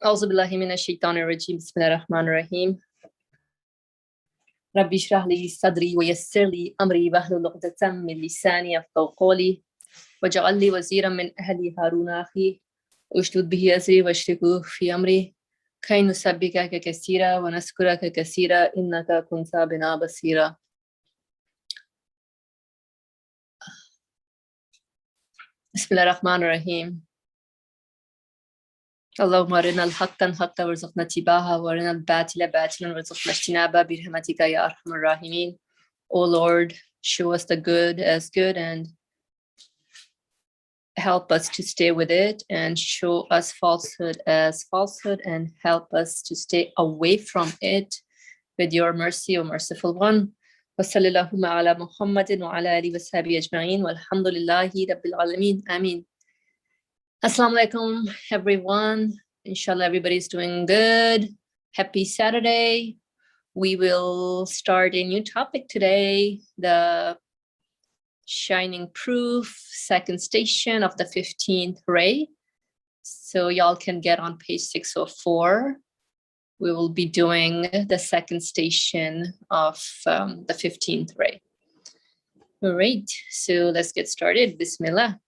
أعوذ بالله من الشيطان الرجيم بسم الله الرحمن الرحيم ربي اشرح لي صدري ويسر لي أمري واحلل عقدة من لساني يفقهوا قولي واجعل لي وزيرا من أهلي هارون أخي واشدد به أزري واشركه في أمري كي نسبحك كثيرا ونذكرك كثيرا إنك كنت بنا بصيرا. بسم الله الرحمن الرحيم. اللهم أرنا الحق حقا وارزقنا اتباعه وأرنا الباطل باطلا وارزقنا اجتنابه برحمتك يا أرحم الراحمين. O Lord, show us the good as good and help us to stay with it, and show us falsehood as falsehood and help us to stay away from it with your mercy, O merciful one. وصلى اللهم على محمد وعلى آله وصحبه أجمعين والحمد لله رب العالمين. Ameen. Assalamu alaikum, everyone. Inshallah, everybody's doing good. Happy Saturday. We will start a new topic today, the shining proof, second station of the 15th ray. So y'all can get on page 604. We will be doing the second station of the 15th ray. All right, so let's get started. Bismillah.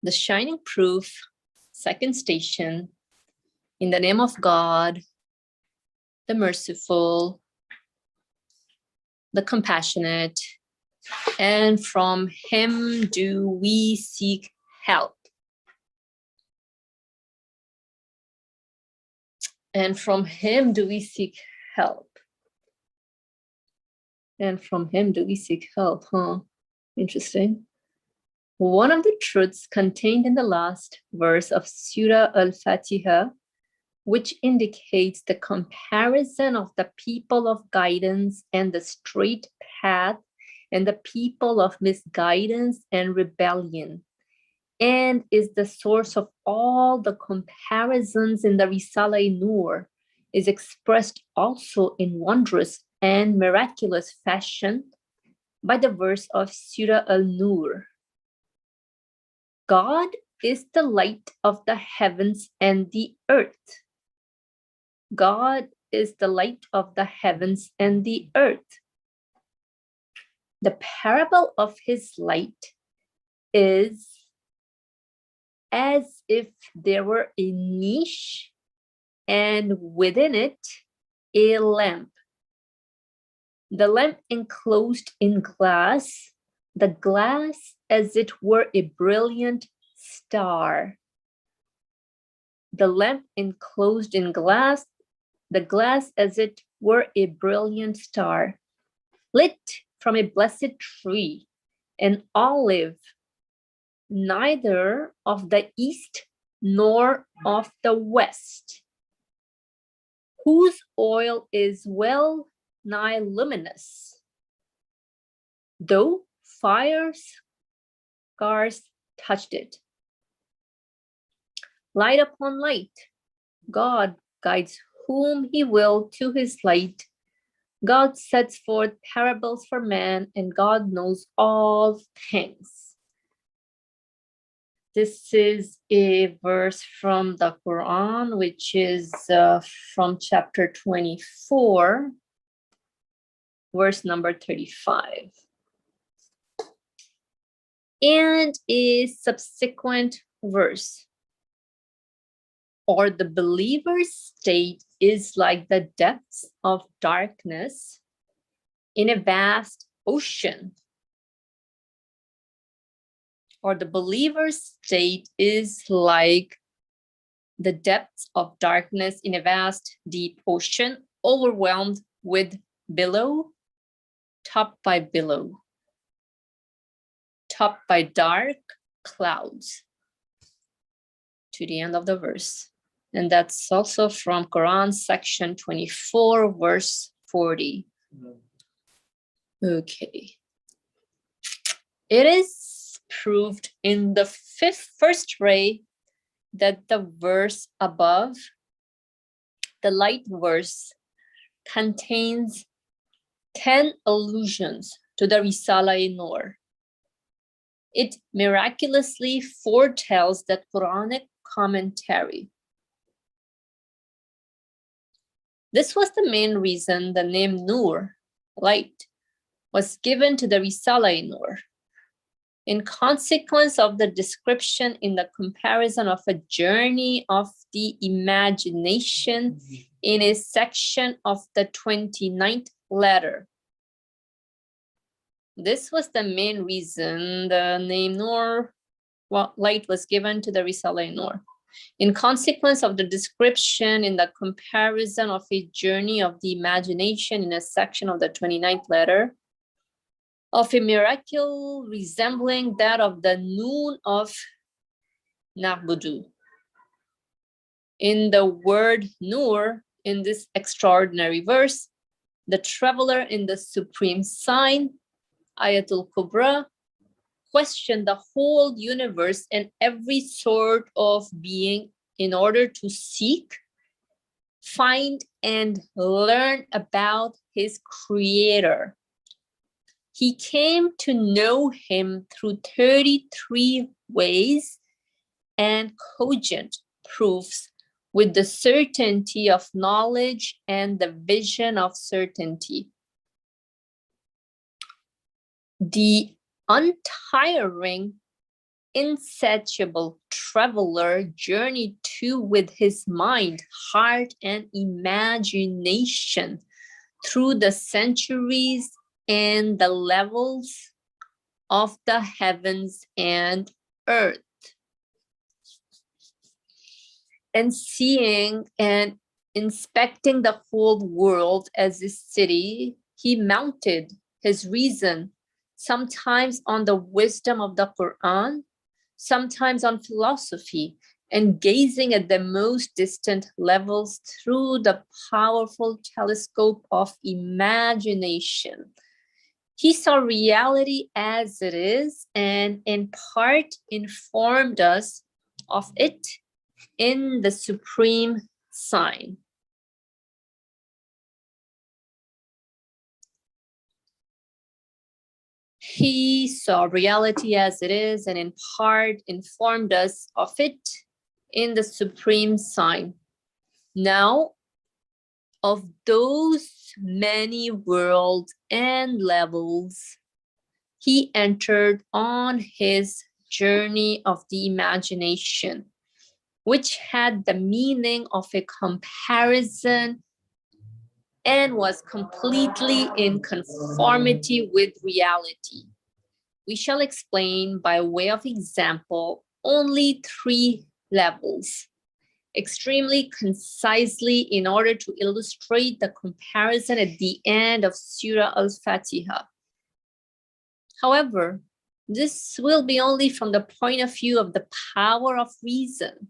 The shining proof, second station, in the name of God, the merciful, the compassionate, and from him do we seek help. And from him do we seek help. And from him do we seek help, huh? Interesting. One of the truths contained in the last verse of Surah Al-Fatiha, which indicates the comparison of the people of guidance and the straight path and the people of misguidance and rebellion, and is the source of all the comparisons in the Risale-i-Nur, is expressed also in wondrous and miraculous fashion by the verse of Surah Al-Nur. God is the light of the heavens and the earth. God is the light of the heavens and the earth. The parable of his light is as if there were a niche and within it a lamp. The lamp enclosed in glass, the glass as it were a brilliant star. The lamp enclosed in glass, the glass as it were a brilliant star, lit from a blessed tree, an olive, neither of the east nor of the west, whose oil is well nigh luminous, though fire scars touched it. Light upon light, God guides whom he will to his light. God sets forth parables for man, and God knows all things. This is a verse from the Quran, which is from chapter 24, verse number 35. And a subsequent verse, or the believer's state is like the depths of darkness in a vast ocean. Or the believer's state is like the depths of darkness in a vast, deep ocean, overwhelmed with billow, topped by billow, topped by dark clouds, to the end of the verse. And that's also from Quran section 24, verse 40. Okay. It is proved in the first ray that the verse above, the light verse, contains 10 allusions to the Risale-i-Nur. It miraculously foretells the Quranic commentary. This was the main reason the name Nur, light, was given to the Risale-i-Nur. In consequence of the description in the comparison of a journey of the imagination in a section of the 29th letter. This was the main reason the name Nur, light, was given to the Risale-i-Nur. In consequence of the description in the comparison of a journey of the imagination in a section of the 29th letter, of a miracle resembling that of the noon of Na'budu. In the word Nur, in this extraordinary verse, the traveler in the supreme sign, Ayatul Kubra, questioned the whole universe and every sort of being in order to seek, find, and learn about his creator. He came to know him through 33 ways and cogent proofs with the certainty of knowledge and the vision of certainty. The untiring, insatiable traveler journeyed too with his mind, heart, and imagination through the centuries and the levels of the heavens and earth. And seeing and inspecting the whole world as a city, he mounted his reason, sometimes on the wisdom of the Quran, sometimes on philosophy, and gazing at the most distant levels through the powerful telescope of imagination. He saw reality as it is and in part informed us of it in the supreme sign. He saw reality as it is and in part informed us of it in the supreme sign. Now, of those many worlds and levels, he entered on his journey of the imagination, which had the meaning of a comparison and was completely in conformity with reality. We shall explain by way of example only 3 levels, extremely concisely in order to illustrate the comparison at the end of Surah Al-Fatiha. However, this will be only from the point of view of the power of reason.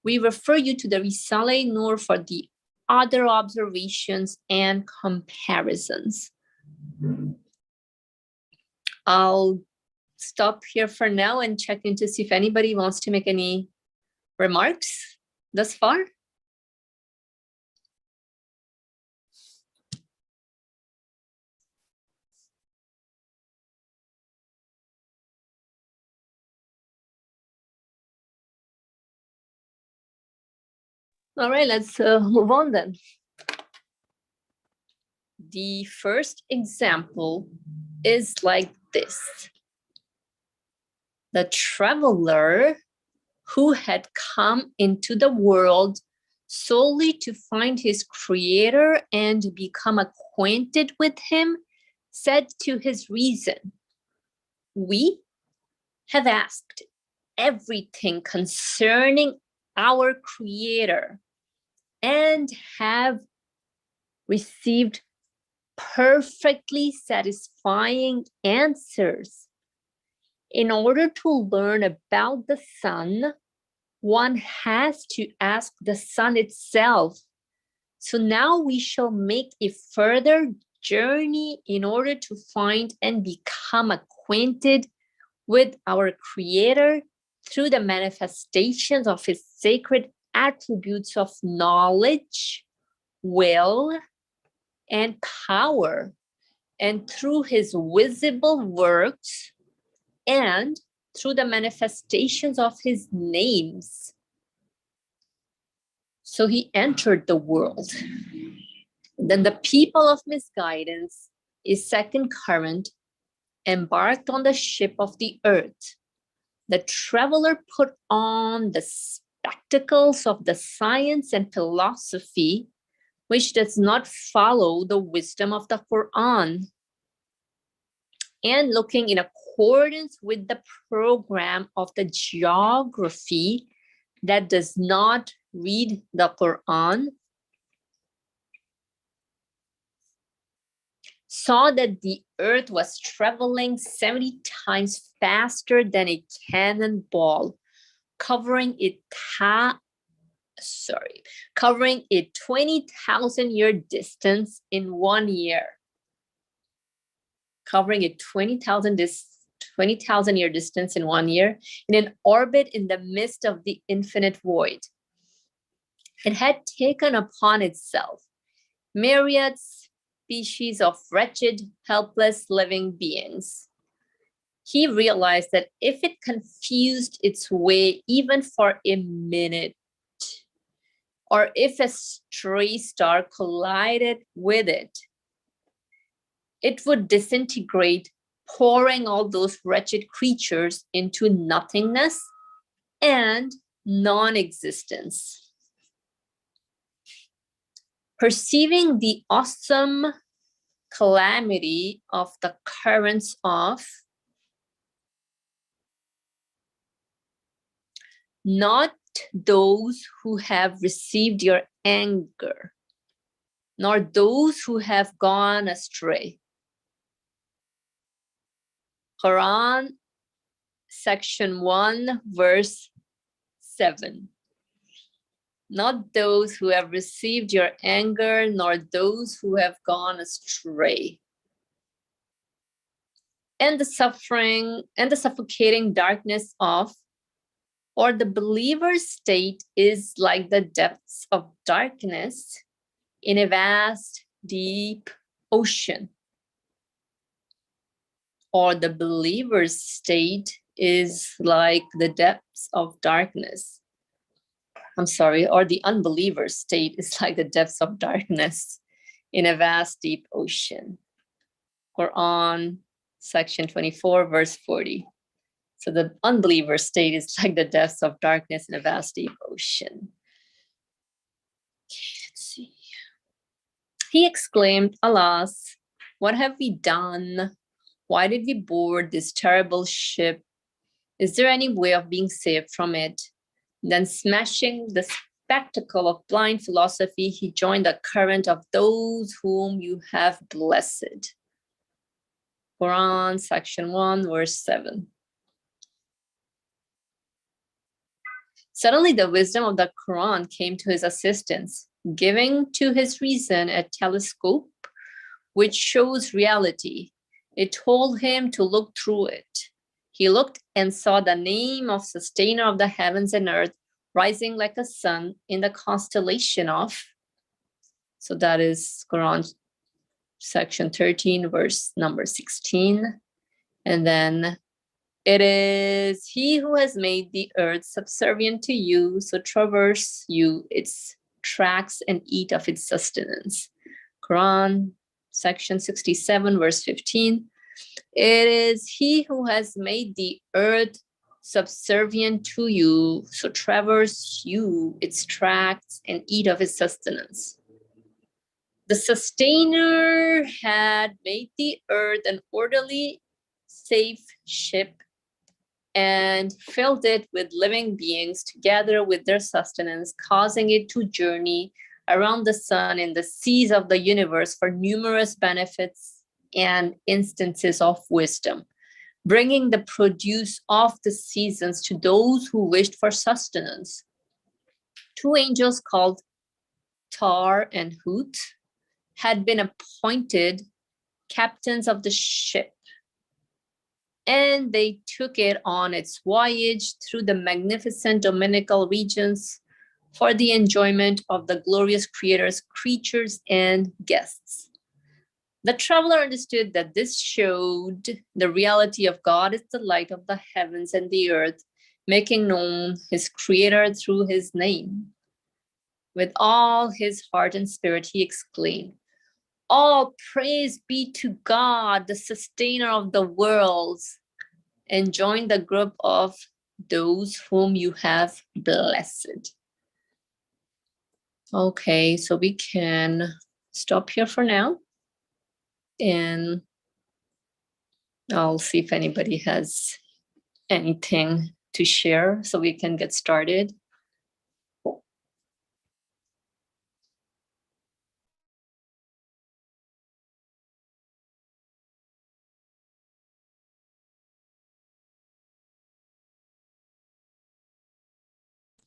We refer you to the Risale-i-Nur for the other observations and comparisons. I'll stop here for now and check in to see if anybody wants to make any remarks thus far. All right, let's move on then. The first example is like this. The traveler who had come into the world solely to find his creator and become acquainted with him said to his reason, "We have asked everything concerning our creator and have received perfectly satisfying answers. In order to learn about the sun, one has to ask the sun itself. So now we shall make a further journey in order to find and become acquainted with our creator through the manifestations of his sacred attributes of knowledge, will, and power, and through his visible works, and through the manifestations of his names. So he entered the world. Then the people of misguidance, a second current, embarked on the ship of the earth. The traveler put on the spectacles of the science and philosophy, which does not follow the wisdom of the Quran, and looking in accordance with the program of the geography that does not read the Quran, saw that the earth was traveling 70 times faster than a cannonball, covering a 20,000 year distance in 1 year. Covering a 20,000 year distance in 1 year, in an orbit in the midst of the infinite void. It had taken upon itself myriad species of wretched, helpless living beings. He realized that if it confused its way even for a minute, or if a stray star collided with it, it would disintegrate, pouring all those wretched creatures into nothingness and non-existence. Perceiving the awesome calamity of the currents of not those who have received your anger, nor those who have gone astray. Quran, section 1, verse 7. Not those who have received your anger, nor those who have gone astray. And the suffering and the suffocating darkness of, or the believer's state is like the depths of darkness in a vast, deep ocean. Or the believer's state is like the depths of darkness. Or the unbeliever's state is like the depths of darkness in a vast, deep ocean. Quran, section 24, verse 40. So the unbeliever's state is like the depths of darkness in a vast, deep ocean. Let's see. He exclaimed, alas, what have we done? Why did we board this terrible ship? Is there any way of being saved from it? Then, smashing the spectacle of blind philosophy, he joined the current of those whom you have blessed. Quran, section 1, verse 7. Suddenly, the wisdom of the Quran came to his assistance, giving to his reason a telescope which shows reality. It told him to look through it. He looked and saw the name of sustainer of the heavens and earth rising like a sun in the constellation of, so that is Quran section 13, verse number 16. And then it is he who has made the earth subservient to you, so traverse you its tracks and eat of its sustenance. Quran section 67, verse 15. It is he who has made the earth subservient to you, so traverse you its tracks and eat of its sustenance. The sustainer had made the earth an orderly, safe ship and filled it with living beings together with their sustenance, causing it to journey around the sun in the seas of the universe for numerous benefits and instances of wisdom, bringing the produce of the seasons to those who wished for sustenance. 2 angels called Tar and Hut had been appointed captains of the ship, and they took it on its voyage through the magnificent dominical regions for the enjoyment of the glorious Creator's creatures and guests. The traveler understood that this showed the reality of God is the light of the heavens and the earth, making known his Creator through his name. With all his heart and spirit, he exclaimed, "All praise be to God, the sustainer of the worlds," and joined the group of those whom you have blessed. Okay, so we can stop here for now. And I'll see if anybody has anything to share so we can get started.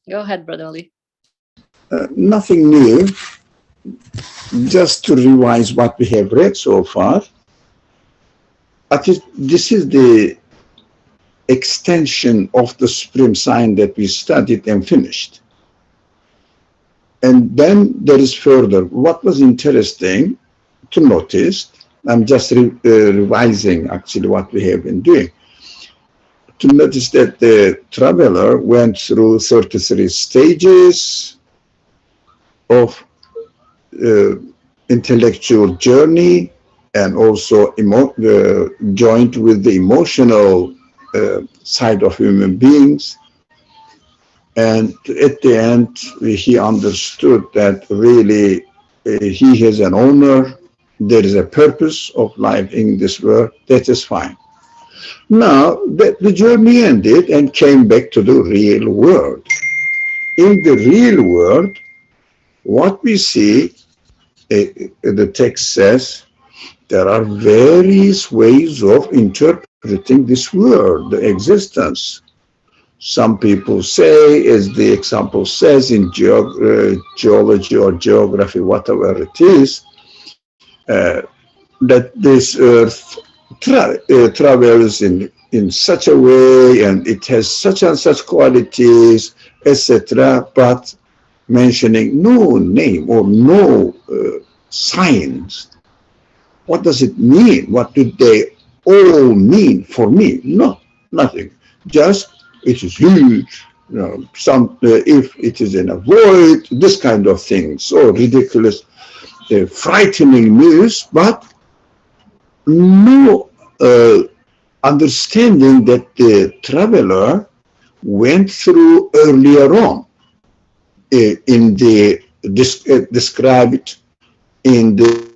Go ahead, Brother Ali. Nothing new, just to revise what we have read so far. I think this is the extension of the supreme sign that we studied and finished. And then there is further. What was interesting to notice, I'm just revising actually what we have been doing, to notice that the traveler went through 33 stages of intellectual journey, and also joined with the emotional side of human beings. And at the end, he understood that really he has an owner, there is a purpose of life in this world, that is fine. Now, the journey ended and came back to the real world. In the real world, what we see, the text says, there are various ways of interpreting this world, the existence. Some people say, as the example says, in geology or geography, whatever it is, that this earth travels in such a way, and it has such and such qualities, etc., but mentioning no name or no signs. What does it mean? What do they all mean for me? No, nothing. Just it is huge. If it is in a void, this kind of thing. So ridiculous, frightening news, but no understanding that the traveler went through earlier on in the described in the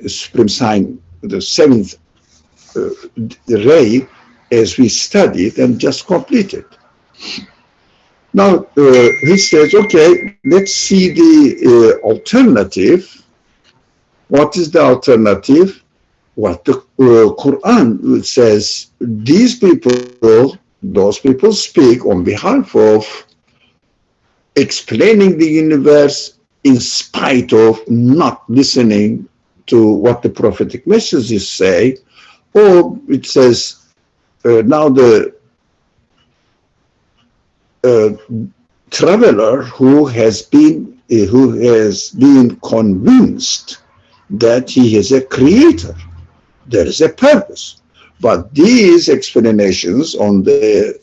supreme sign, the seventh ray, as we studied and just completed. Now he says, okay, let's see the alternative. What is the alternative? What the Quran says, these people, those people speak on behalf of explaining the universe in spite of not listening to what the prophetic messages say, or it says, now the traveler who has been convinced that he is a creator, there is a purpose. But these explanations on the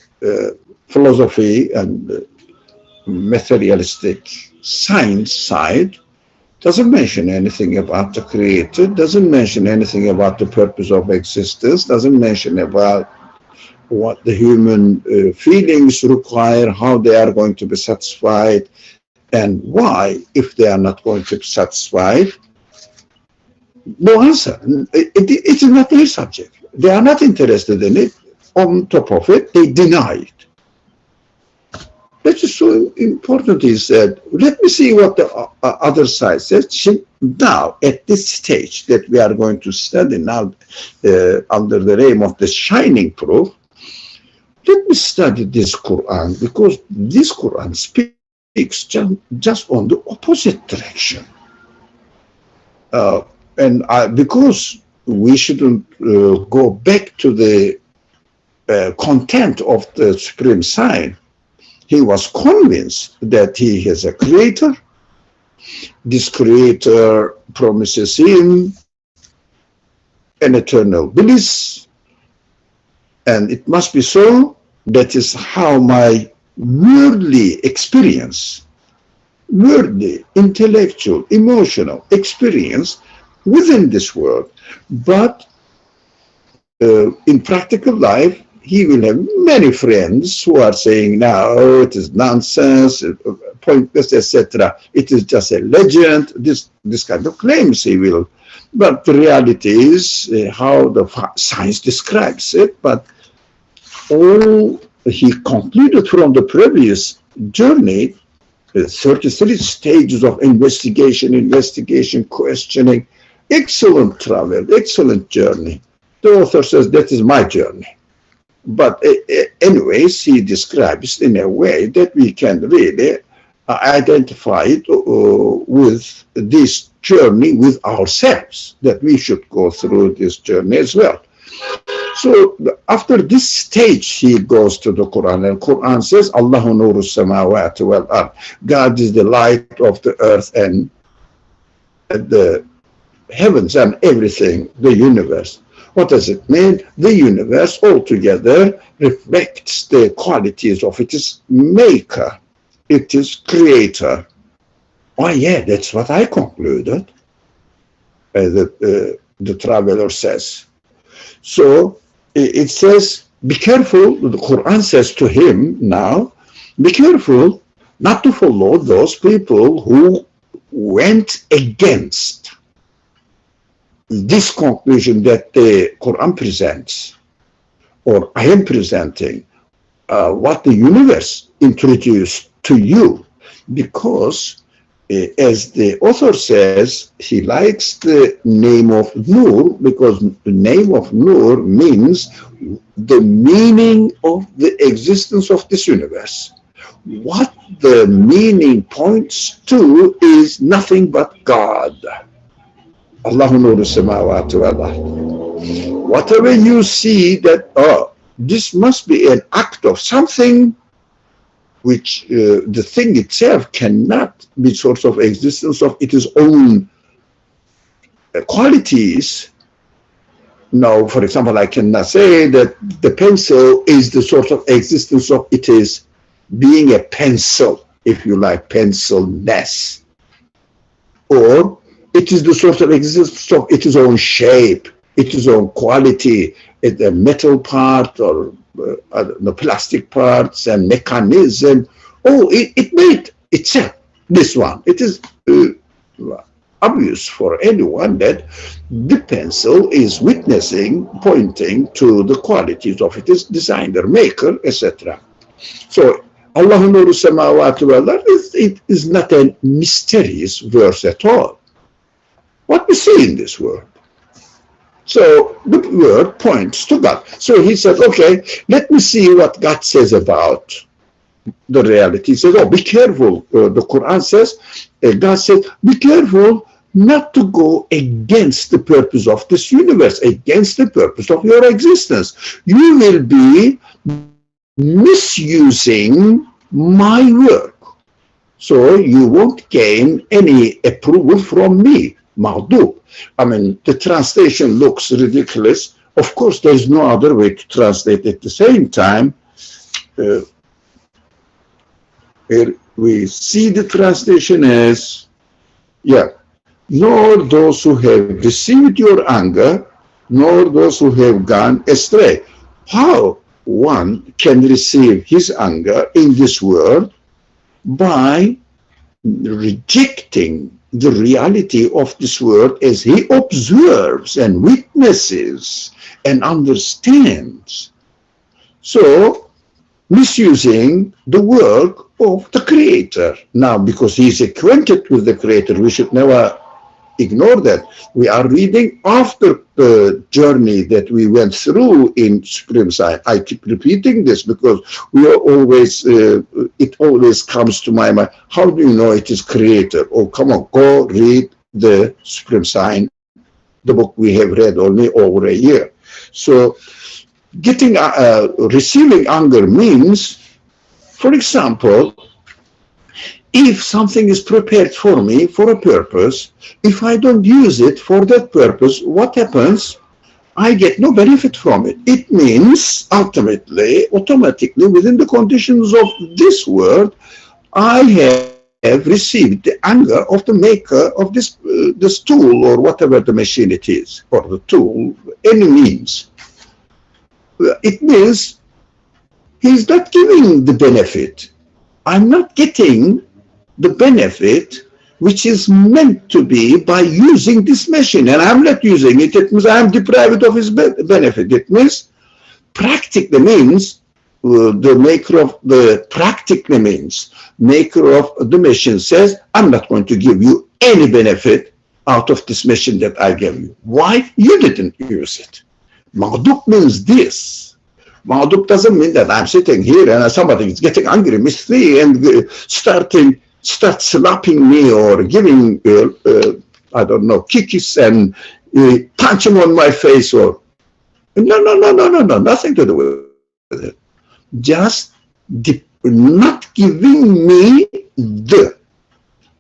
philosophy and materialistic science side doesn't mention anything about the creator, doesn't mention anything about the purpose of existence, doesn't mention about what the human feelings require, how they are going to be satisfied, and why, if they are not going to be satisfied. No answer. It is not their subject. They are not interested in it. On top of it, they deny it. That is so important, is that, let me see what the other side says. Now, at this stage that we are going to study now, under the name of the shining proof, let me study this Quran, because this Quran speaks just on the opposite direction. Because we shouldn't go back to the content of the supreme sign, he was convinced that he is a creator. This creator promises him an eternal bliss, and it must be so. That is how my worldly experience worldly, intellectual, emotional experience within this world. But in practical life, he will have many friends who are saying, no, it is nonsense, pointless, etc. It is just a legend, this kind of claims he will. But the reality is how the science describes it. But all he concluded from the previous journey, 33 stages of investigation, questioning, excellent travel, excellent journey. The author says that is my journey. But anyways, he describes in a way that we can really identify it with this journey with ourselves, that we should go through this journey as well. So after this stage, he goes to the Quran, and Quran says, Allahu nuru samawati wal ard. God is the light of the earth and the heavens and everything, the universe. What does it mean? The universe altogether reflects the qualities of its maker, its creator. Oh yeah, that's what I concluded, the traveler says. So it says, be careful, the Quran says to him now, be careful not to follow those people who went against this conclusion that the Quran presents, or I am presenting, what the universe introduced to you, because as the author says, he likes the name of Nur because the name of Nur means the meaning of the existence of this universe. What the meaning points to is nothing but God. Allahu nuru samawati wal ard. Whatever you see that, this must be an act of something which the thing itself cannot be source of existence of its own qualities. Now, for example, I cannot say that the pencil is the source of existence of it is being a pencil, if you like, pencilness. Or it is the source of existence of its own shape, its own quality, the metal part or the plastic parts and mechanism. Oh, it made itself, this one. It is obvious for anyone that the pencil is witnessing, pointing to the qualities of its designer, maker, etc. So, Allahu nuru samawati wal ard, it is not a mysterious verse at all. What we see in this world. So the word points to God. So he says, okay, let me see what God says about the reality. He says, oh, be careful. The Quran says, God says, be careful not to go against the purpose of this universe, against the purpose of your existence. You will be misusing my work. So you won't gain any approval from me. Ma'dub. I mean, the translation looks ridiculous. Of course, there is no other way to translate at the same time. We see the translation as, nor those who have received your anger, nor those who have gone astray. How one can receive his anger in this world? By rejecting the reality of this world as he observes and witnesses and understands. So, misusing the work of the Creator. Now, because he is acquainted with the Creator, we should never ignore that. We are reading after the journey that we went through in Supreme Science. I keep repeating this because we are always, it always comes to my mind. How do you know it is Creator? Oh, come on, go read the Supreme Science, the book we have read only over a year. So, getting, receiving anger means, for example, if something is prepared for me for a purpose, if I don't use it for that purpose, what happens? I get no benefit from it. It means ultimately, automatically, within the conditions of this world, I have received the anger of the maker of this tool, or whatever the machine it is, or the tool, any means. It means he's not giving the benefit. I'm not getting the benefit which is meant to be by using this machine, and I'm not using it. It means I'm deprived of his benefit. It means practically means the maker of the machine says, I'm not going to give you any benefit out of this machine that I gave you. Why? You didn't use it. Maghdub means this. Maghdub doesn't mean that I'm sitting here and somebody is getting angry with me and start slapping me or giving, I don't know, kicks and punching on my face, or no, nothing to do with it. Just not giving me the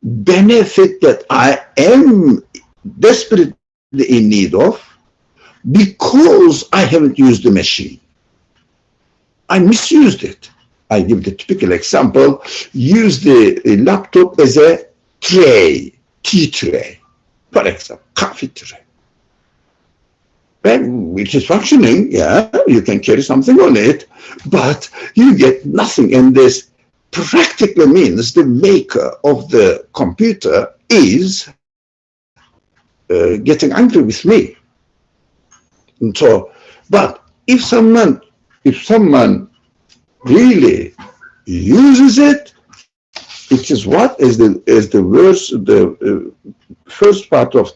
benefit that I am desperately in need of because I haven't used the machine. I misused it. I give the typical example, use the laptop as a tray, tea tray, for example, coffee tray. When it is functioning, yeah, you can carry something on it, but you get nothing. And this practically means the maker of the computer is getting angry with me. And so, but if someone really uses it, it is what is the verse, the first part of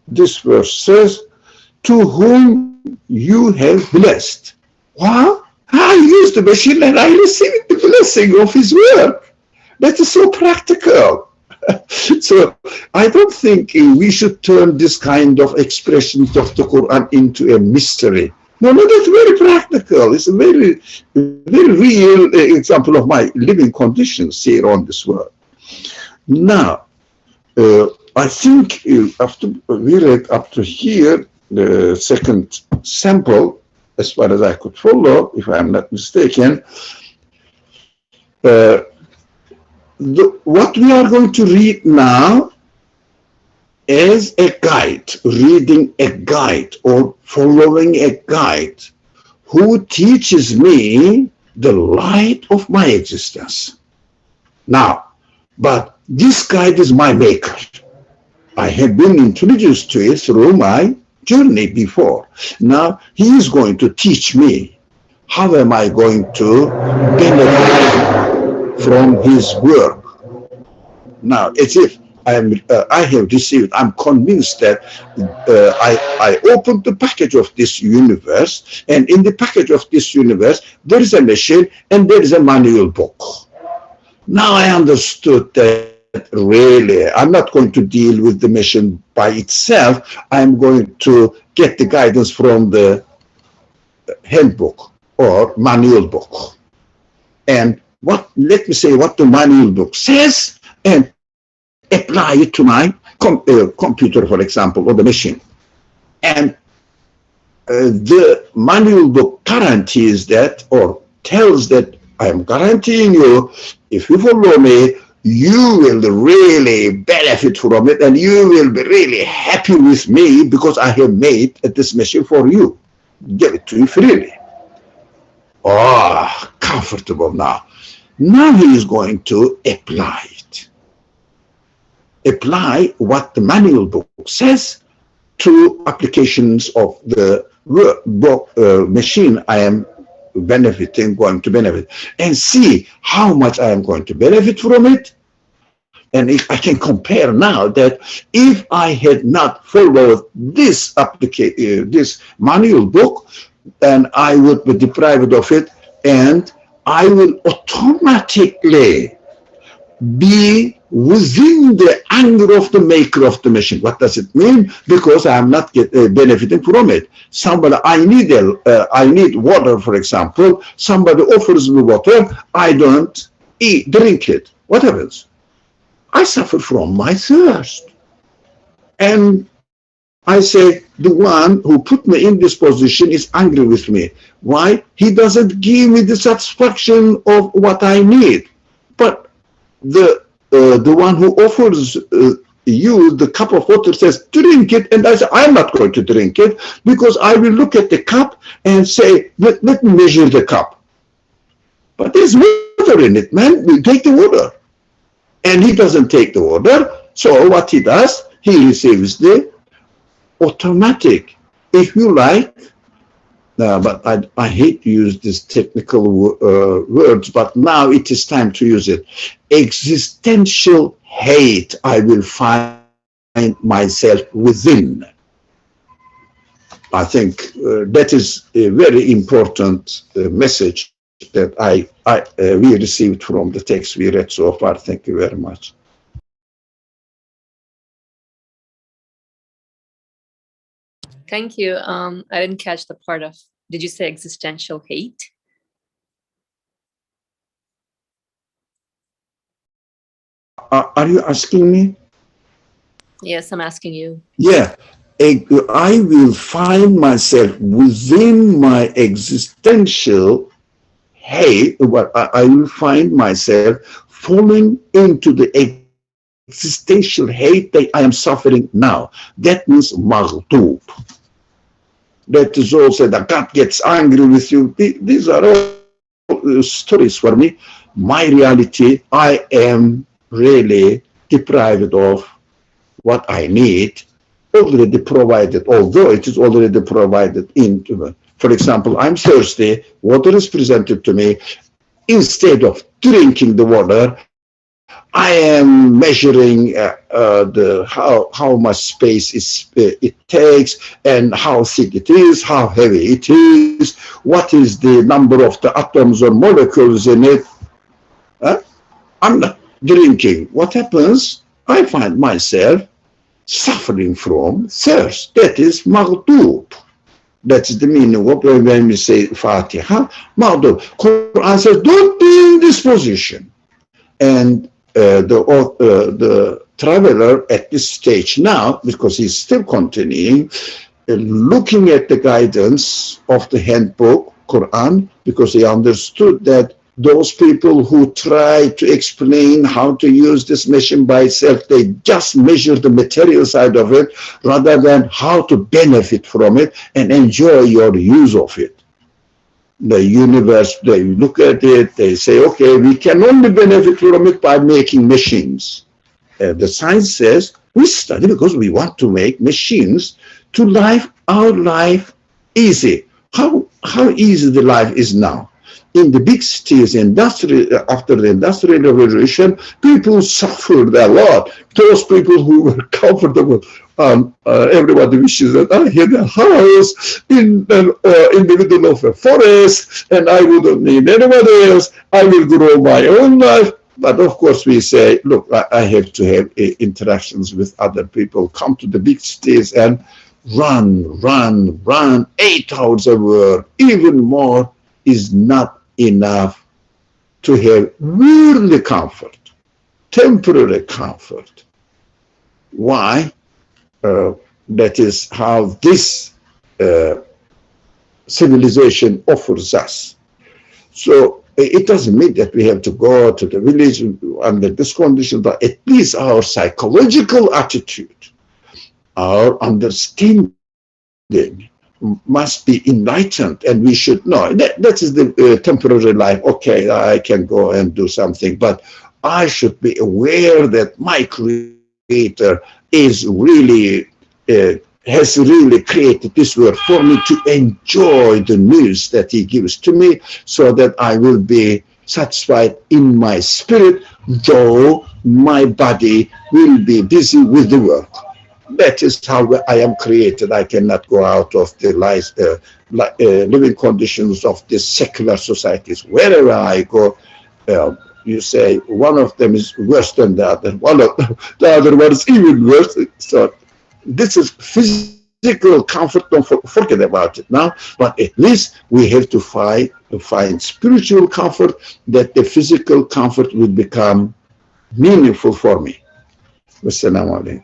this verse says, to whom you have blessed. Well, I use the machine and I receive the blessing of his work. That is so practical. So I don't think we should turn this kind of expressions of the Quran into a mystery. No, that's very practical. It's a very, very real example of my living conditions here on this world. Now, I think after we read up to here, the second sample, as far as I could follow, if I'm not mistaken, what we are going to read now is a guide, reading a guide or following a guide who teaches me the light of my existence. Now, but this guide is my maker. I have been introduced to it through my journey before. Now he is going to teach me how am I going to benefit from his work. Now, as if I have received, I'm convinced that I opened the package of this universe, and in the package of this universe, there is a machine and there is a manual book. Now I understood that really, I'm not going to deal with the machine by itself. I'm going to get the guidance from the handbook or manual book. And let me say what the manual book says and apply it to my computer, for example, or the machine. And the manual book guarantees that, or tells that, I am guaranteeing you, if you follow me, you will really benefit from it and you will be really happy with me because I have made this machine for you. Give it to you freely. Oh, comfortable now. Now he is going to apply it. Apply what the manual book says to applications of the machine I am going to benefit, and see how much I am going to benefit from it. And if I can compare now that if I had not followed this this manual book, then I would be deprived of it, and I will automatically be within the anger of the maker of the machine. What does it mean? Because I am not benefiting from it. I need water, for example. Somebody offers me water. I don't drink it. What happens? I suffer from my thirst. And I say, the one who put me in this position is angry with me. Why? He doesn't give me the satisfaction of what I need. But the one who offers you the cup of water says, drink it, and I say, I'm not going to drink it because I will look at the cup and say, let me measure the cup. But there's water in it, man. We take the water. And he doesn't take the water. So what he does, he receives the automatic, if you like, but I hate to use these technical words, but now it is time to use it. Existential hate I will find myself within. I think that is a very important message that we received from the text we read so far. Thank you very much. Thank you. I didn't catch the part of, did you say existential hate? Are you asking me? Yes, I'm asking you. Yeah. I will find myself within my existential hate. I will find myself falling into the existential hate that I am suffering now. That means maghdub. That is also that God gets angry with you. These are all stories for me. My reality, I am really deprived of what I need, already provided, although it is already provided into me. For example, I'm thirsty, water is presented to me. Instead of drinking the water, I am measuring how much space it takes and how thick it is, how heavy it is, what is the number of the atoms or molecules in it. I'm not drinking. What happens? I find myself suffering from thirst. That is maghdub. That's the meaning of when we say Fatiha. Maghdub. Quran says, don't be in this position. And the traveler at this stage now, because he's still continuing, looking at the guidance of the handbook, Quran, because he understood that those people who try to explain how to use this machine by itself, they just measure the material side of it rather than how to benefit from it and enjoy your use of it. The universe, they look at it, they say, okay, we can only benefit from it by making machines. The science says we study because we want to make machines to live our life easy. How easy the life is now. In the big cities, after the Industrial Revolution, people suffered a lot. Those people who were comfortable, everybody wishes that I had a house in the middle of a forest and I wouldn't need anybody else. I will grow my own life. But of course, we say, look, I have to have interactions with other people, come to the big cities and run, 8 hours of work, even more is not enough to have worldly comfort, temporary comfort. Why? That is how this civilization offers us. So it doesn't mean that we have to go to the village under this condition, but at least our psychological attitude, our understanding must be enlightened, and we should know that is the temporary life. Okay, I can go and do something, but I should be aware that my Creator is really has really created this world for me to enjoy the news that He gives to me, so that I will be satisfied in my spirit, though my body will be busy with the work. That is how I am created. I cannot go out of the living conditions of the secular societies. Wherever I go, you say one of them is worse than the other. The other one is even worse. So this is physical comfort. Don't forget about it now. But at least we have to find spiritual comfort, that the physical comfort will become meaningful for me. Wassalamu alaikum.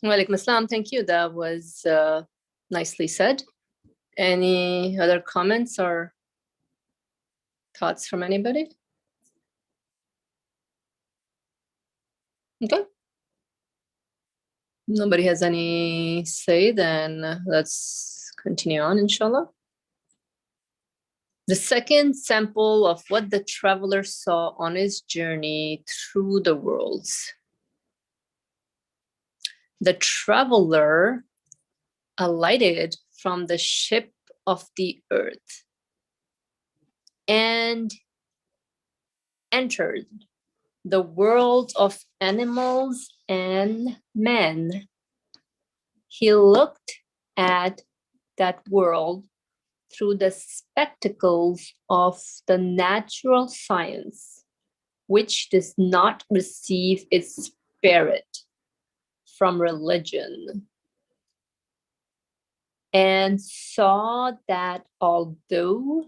Walaikum assalam. Thank you. That was nicely said. Any other comments or thoughts from anybody? Okay. Nobody has any say, then let's continue on, inshallah. The second sample of what the traveler saw on his journey through the worlds. The traveler alighted from the ship of the earth and entered the world of animals and men. He looked at that world through the spectacles of the natural science, which does not receive its spirit from religion, and saw that although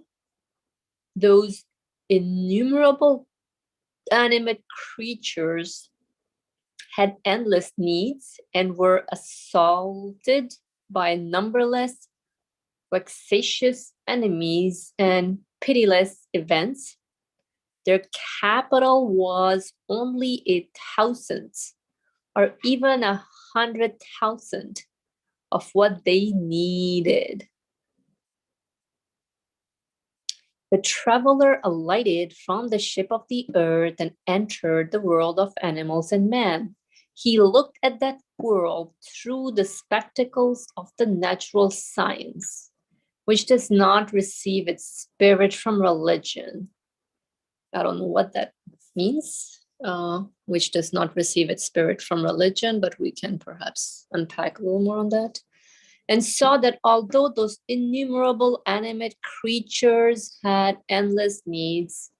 those innumerable animate creatures had endless needs and were assaulted by numberless vexatious enemies and pitiless events, their capital was only 1,000 or even 100,000 of what they needed. The traveler alighted from the ship of the earth and entered the world of animals and man. He looked at that world through the spectacles of the natural science, which does not receive its spirit from religion. I don't know what that means, which does not receive its spirit from religion, but we can perhaps unpack a little more on that. And saw that although those innumerable animate creatures had endless needs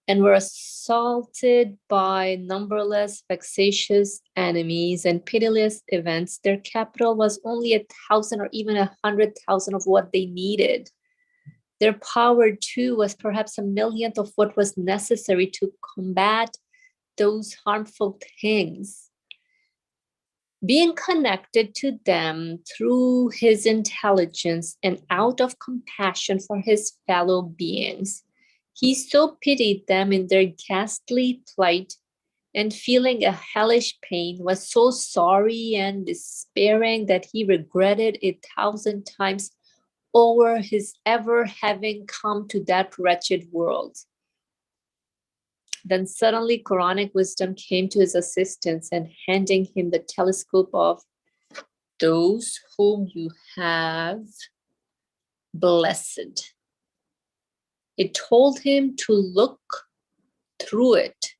and were assaulted by numberless vexatious enemies and pitiless events, their capital was only 1,000 or even 100,000 of what they needed. Their power, too, was perhaps 1,000,000th of what was necessary to combat those harmful things. Being connected to them through his intelligence and out of compassion for his fellow beings, he so pitied them in their ghastly plight, and feeling a hellish pain, was so sorry and despairing that he regretted 1,000 times over his ever having come to that wretched world. Then suddenly Quranic wisdom came to his assistance, and handing him the telescope of those whom you have blessed, it told him to look through it.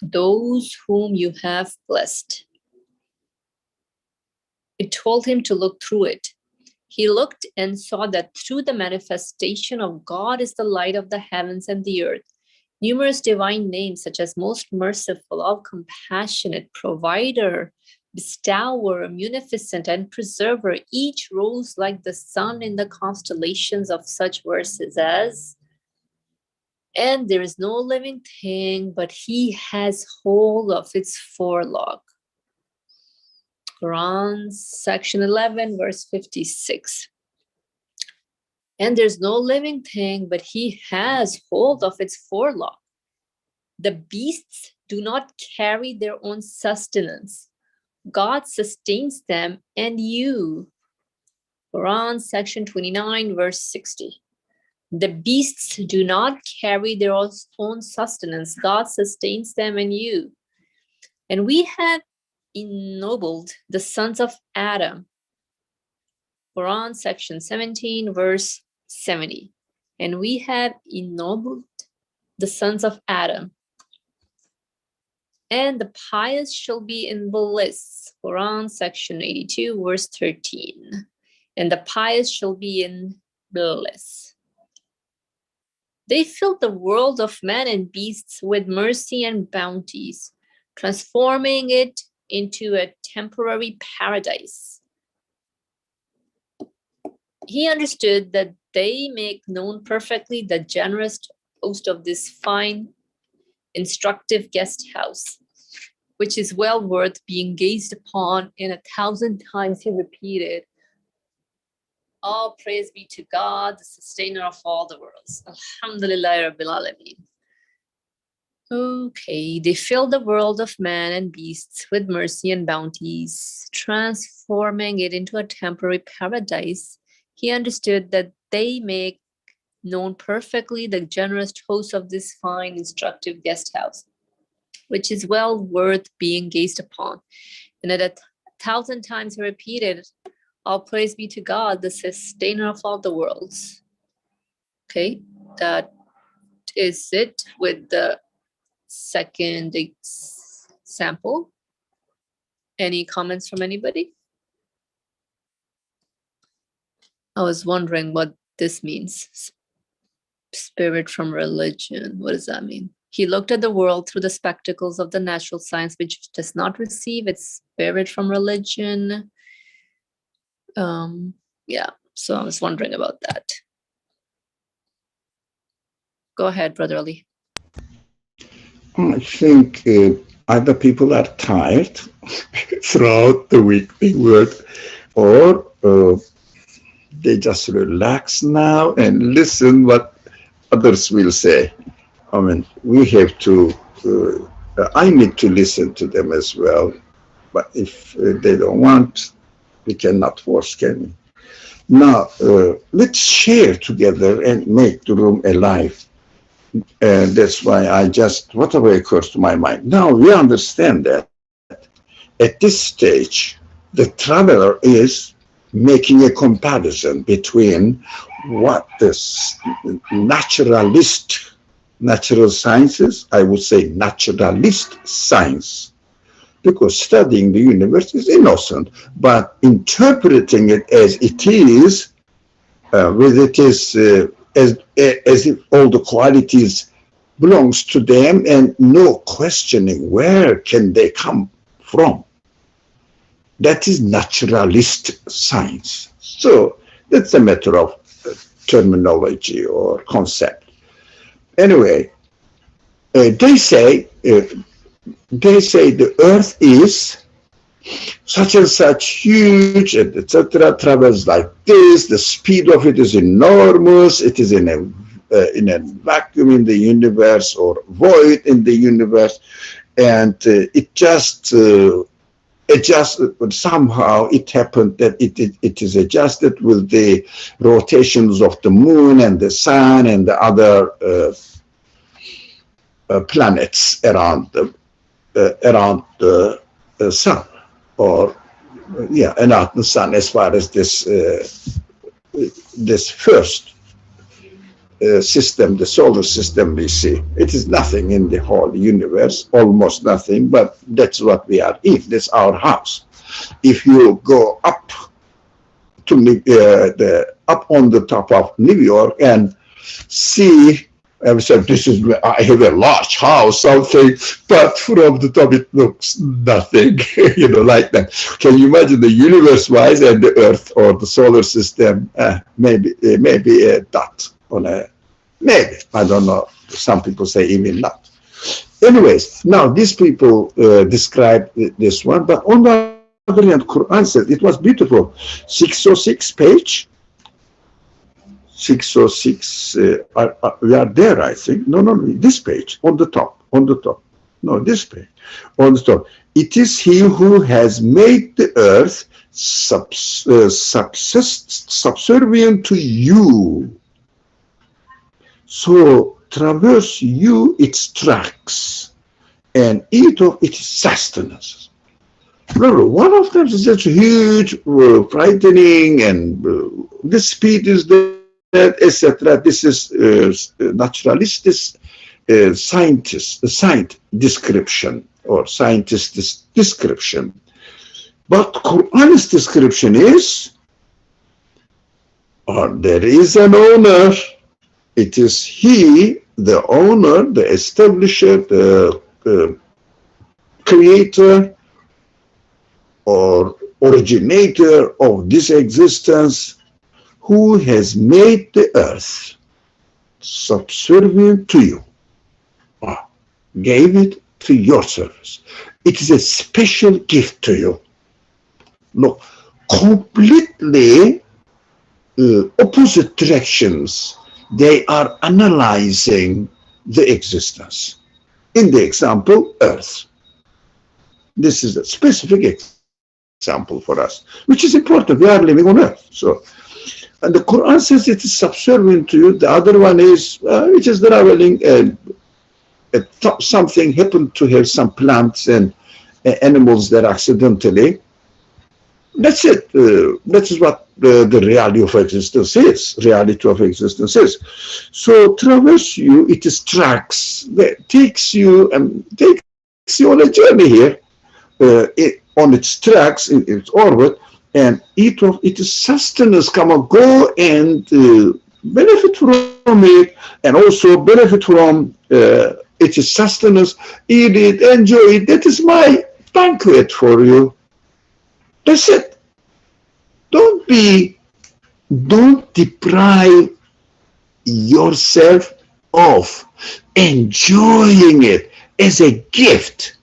Those whom you have blessed. It told him to look through it. He looked and saw that through the manifestation of God is the light of the heavens and the earth. Numerous divine names such as most merciful, all compassionate, provider, bestower, munificent, and preserver, each rose like the sun in the constellations of such verses as, and there is no living thing, but he has hold of its forelock. Quran, section 11, verse 56. And there's no living thing, but he has hold of its forelock. The beasts do not carry their own sustenance. God sustains them and you. Quran, section 29, verse 60. The beasts do not carry their own sustenance. God sustains them and you. And we have ennobled the sons of Adam. Quran, section 17, verse 70. And we have ennobled the sons of Adam. And the pious shall be in bliss. Quran, section 82, verse 13. And the pious shall be in bliss. They filled the world of men and beasts with mercy and bounties, transforming it into a temporary paradise. He understood that they make known perfectly the generous host of this fine, instructive guest house. which is well worth being gazed upon, and 1,000 times he repeated, all praise be to God, the sustainer of all the worlds. Alhamdulillah Rabbil Alameen. Okay, they filled the world of man and beasts with mercy and bounties, transforming it into a temporary paradise. He understood that they make known perfectly the generous host of this fine, instructive guest house, which is well worth being gazed upon. And at 1,000 times he repeated, all praise be to God, the sustainer of all the worlds. Okay, that is it with the second example. Any comments from anybody? I was wondering what this means. Spirit from religion. What does that mean? He looked at the world through the spectacles of the natural science, which does not receive its spirit from religion. Yeah, so I was wondering about that. Go ahead, Brother Ali. I think either people are tired throughout the week they work, or they just relax now and listen what others will say. I mean, we have to, I need to listen to them as well, but if they don't want, we cannot force, can we? Now, let's share together and make the room alive. And that's why I just, whatever occurs to my mind. Now we understand that at this stage, the traveler is making a comparison between what the natural sciences, I would say naturalist science, because studying the universe is innocent, but interpreting it as it is, with it is as if all the qualities belongs to them and no questioning where can they come from. That is naturalist science. So that's a matter of terminology or concept. Anyway, they say the earth is such and such huge, etc., travels like this, the speed of it is enormous, it is in a vacuum in the universe or void in the universe, and it just somehow it happened that it is adjusted with the rotations of the moon and the sun and the other planets around the sun, or around the sun, as far as this first system, the solar system we see. It is nothing in the whole universe, almost nothing, but that's what we are in. That's our house. If you go up to up on the top of New York and see, I said, I have a large house, something, but from the top it looks nothing, like that. Can you imagine the universe-wise and the Earth or the solar system? Maybe a dot on maybe, I don't know. Some people say even not. Anyways, now these people describe this one, but on the other hand, Quran says it was beautiful. 606 page. 606, we are there, I think. No, this page, on the top. No, this page, on the top. It is He who has made the earth subservient to you. So, traverse you its tracks, and eat of its sustenance. Remember, one of them is just huge, frightening, and the speed is there, etc. This is naturalist scientist description, or scientist description. But Quran's description is, there is an owner. It is He, the owner, the establisher, the creator or originator of this existence, who has made the earth subservient to you, gave it to your service. It is a special gift to you. No, completely opposite directions. They are analyzing the existence. In the example, Earth. This is a specific example for us, which is important. We are living on Earth. So, and the Quran says it is subservient to you. The other one is, which is traveling, something happened to have some plants and animals that accidentally. That's it. That is what the reality of existence is. Reality of existence is. So traverse you, it is tracks that takes you on a journey here, on its tracks in its orbit, and eat of it is sustenance. Come on, go and benefit from it, and also benefit from its sustenance. Eat it, enjoy it. That is my banquet for you. That's it. Don't deprive yourself of enjoying it as a gift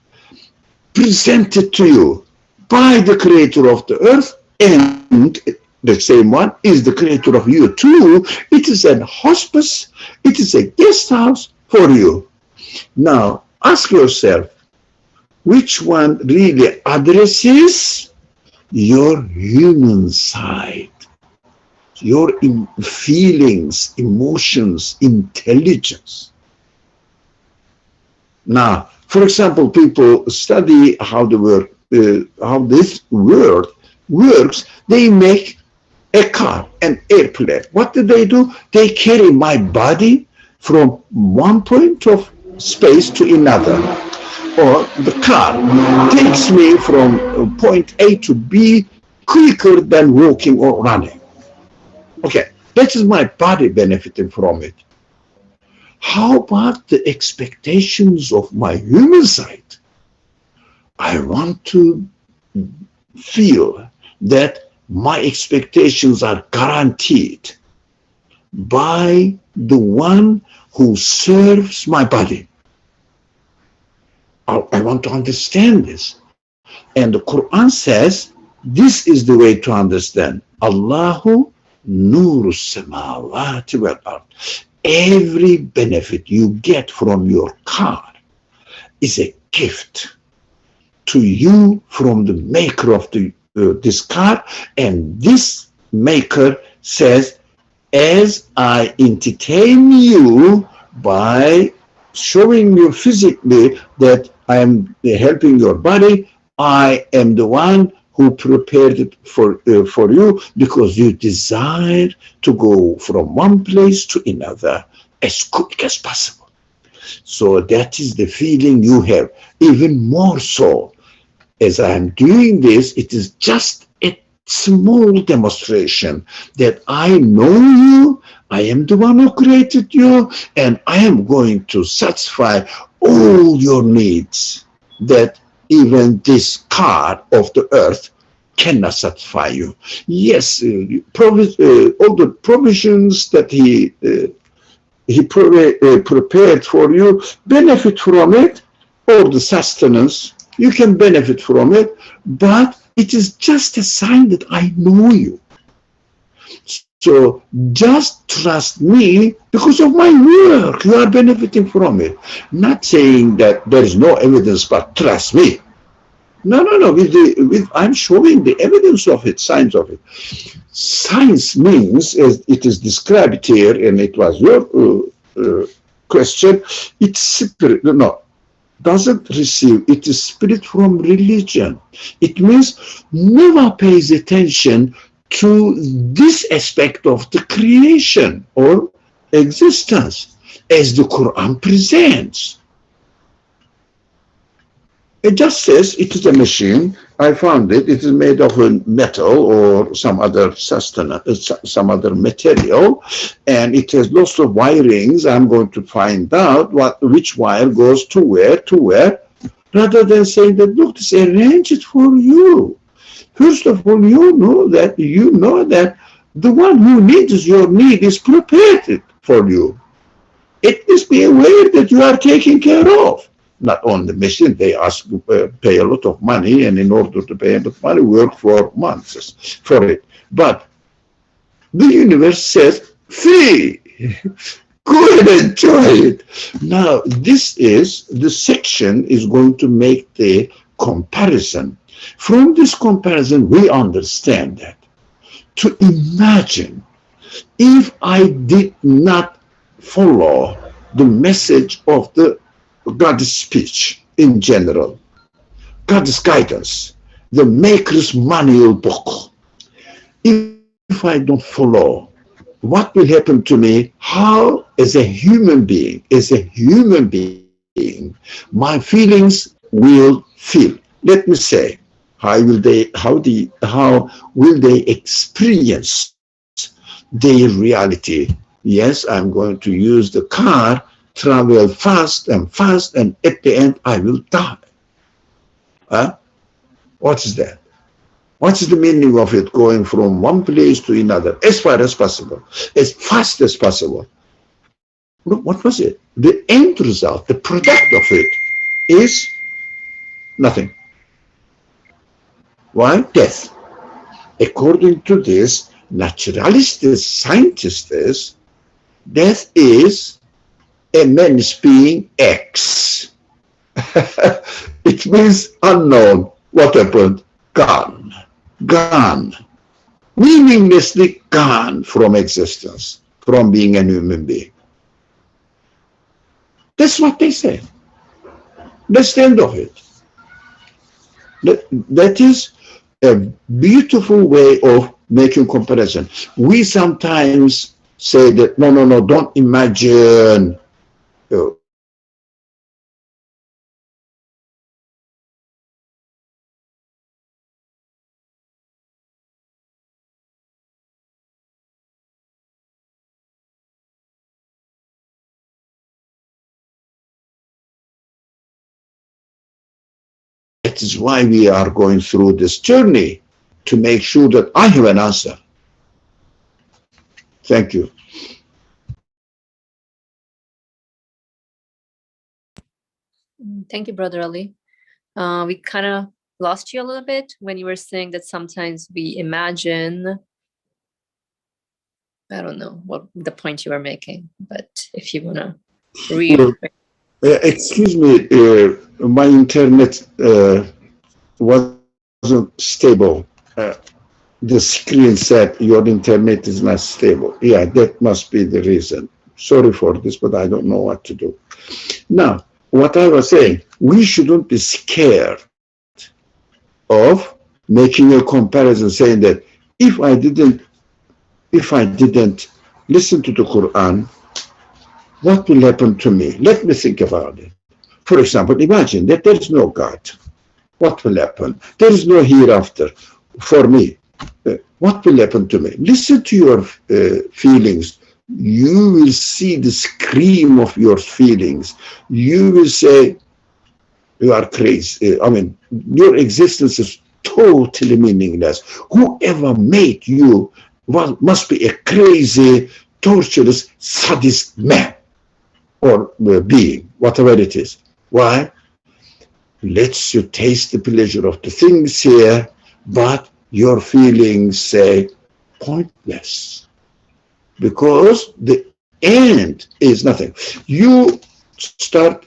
presented to you by the creator of the earth, and the same one is the creator of you too. It is an hospice, it is a guest house for you. Now ask yourself, which one really addresses your human side, your feelings, emotions, intelligence? Now, for example, people study how this world works. They make a car, an airplane. What do? They carry my body from one point of space to another. Or the car takes me from point A to B quicker than walking or running. Okay, that is my body benefiting from it. How about the expectations of my human side? I want to feel that my expectations are guaranteed by the one who serves my body. I want to understand this. And the Quran says, this is the way to understand. Allahu nuru samawati wal ard. Every benefit you get from your car is a gift to you from the maker of this car. And this maker says, as I entertain you by showing you physically that I am helping your body, I am the one who prepared it for you, because you desire to go from one place to another as quick as possible. So that is the feeling you have. Even more so, as I am doing this, it is just a small demonstration that I know you, I am the one who created you, and I am going to satisfy all your needs that even this car of the earth cannot satisfy you. Yes, all the provisions that he prepared for you, benefit from it, or the sustenance, you can benefit from it, but it is just a sign that I know you. So just trust me because of my work. You are benefiting from it. Not saying that there is no evidence, but trust me. No. I'm showing the evidence of it, signs of it. Science means, as it is described here, and it was your question, it's spirit. No, doesn't receive. It is spirit from religion. It means never pays attention to this aspect of the creation or existence as the Quran presents. It just says it is a machine. I found it. It is made of a metal or some other sustenance, some other material, and it has lots of wirings. I'm going to find out which wire goes to where, rather than saying that, look, it's arranged for you. First of all, you know that the one who needs your need is prepared for you. It must be aware that you are taken care of. not on the machine. They ask pay a lot of money, and in order to pay a lot of money, work for months for it. But the universe says free. Go and enjoy it. Now, this is the section is going to make the comparison. From this comparison, we understand that to imagine if I did not follow the message of the God's speech in general, God's guidance, the Maker's Manual book, if I don't follow, what will happen to me? How, as a human being, my feelings will feel. Let me say, how will they experience their reality? Yes, I'm going to use the car, travel fast, and at the end I will die. What is that? What is the meaning of it, going from one place to another as far as possible, as fast as possible? Look, what was it? The end result, the product of it is nothing. Why? Death. According to this naturalist scientist, death is a menace being X. It means unknown. What happened? Gone. Meaninglessly gone from existence, from being a human being. That's what they say. That's the end of it. That is a beautiful way of making comparison. We sometimes say that, no, don't imagine. That is why we are going through this journey, to make sure that I have an answer. Thank you. Thank you, Brother Ali. We kind of lost you a little bit when you were saying that sometimes we imagine. I don't know what the point you were making, but if you want to read. Excuse me, my internet wasn't stable. The screen said your internet is not stable. Yeah, that must be the reason. Sorry for this, but I don't know what to do. Now, what I was saying, we shouldn't be scared of making a comparison, saying that if I didn't listen to the Quran, what will happen to me? Let me think about it. For example, imagine that there is no God. What will happen? There is no hereafter for me. What will happen to me? Listen to your feelings. You will see the scream of your feelings. You will say, you are crazy. I mean, your existence is totally meaningless. Whoever made you must be a crazy, torturous, sadist man or being, whatever it is. Why? Lets you taste the pleasure of the things here, but your feelings say pointless, because the end is nothing. You start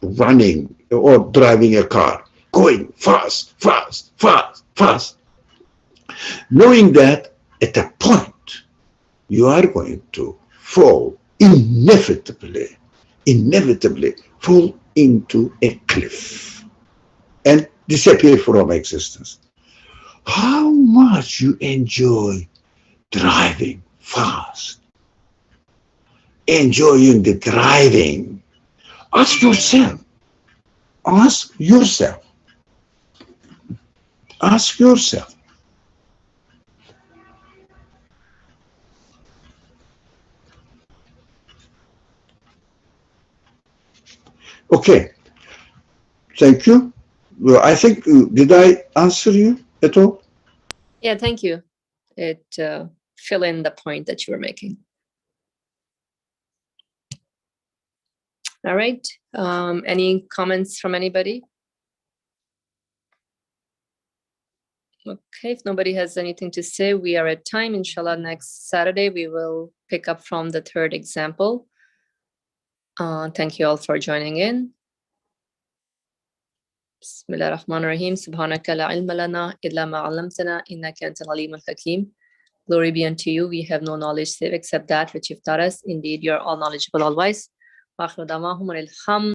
running or driving a car, going fast, knowing that at a point you are going to fall, inevitably fall into a cliff and disappear from existence. How much you enjoy driving fast, enjoying the driving. Ask yourself. Okay, thank you. Well, I think, did I answer you at all? Yeah, thank you. It fill in the point that you were making. All right. Any comments from anybody? Okay, if nobody has anything to say, we are at time. Inshallah, next Saturday, we will pick up from the third example. Thank you all for joining in. بسم الله الرحمن الرحيم سبحانك لا علم لنا إلا ما علمتنا إنك أنت العليم الحكيم. Glory be unto you. We have no knowledge save except that which you've taught us. Indeed, you are all knowledgeable, all wise. وآخر دعواهم الحمد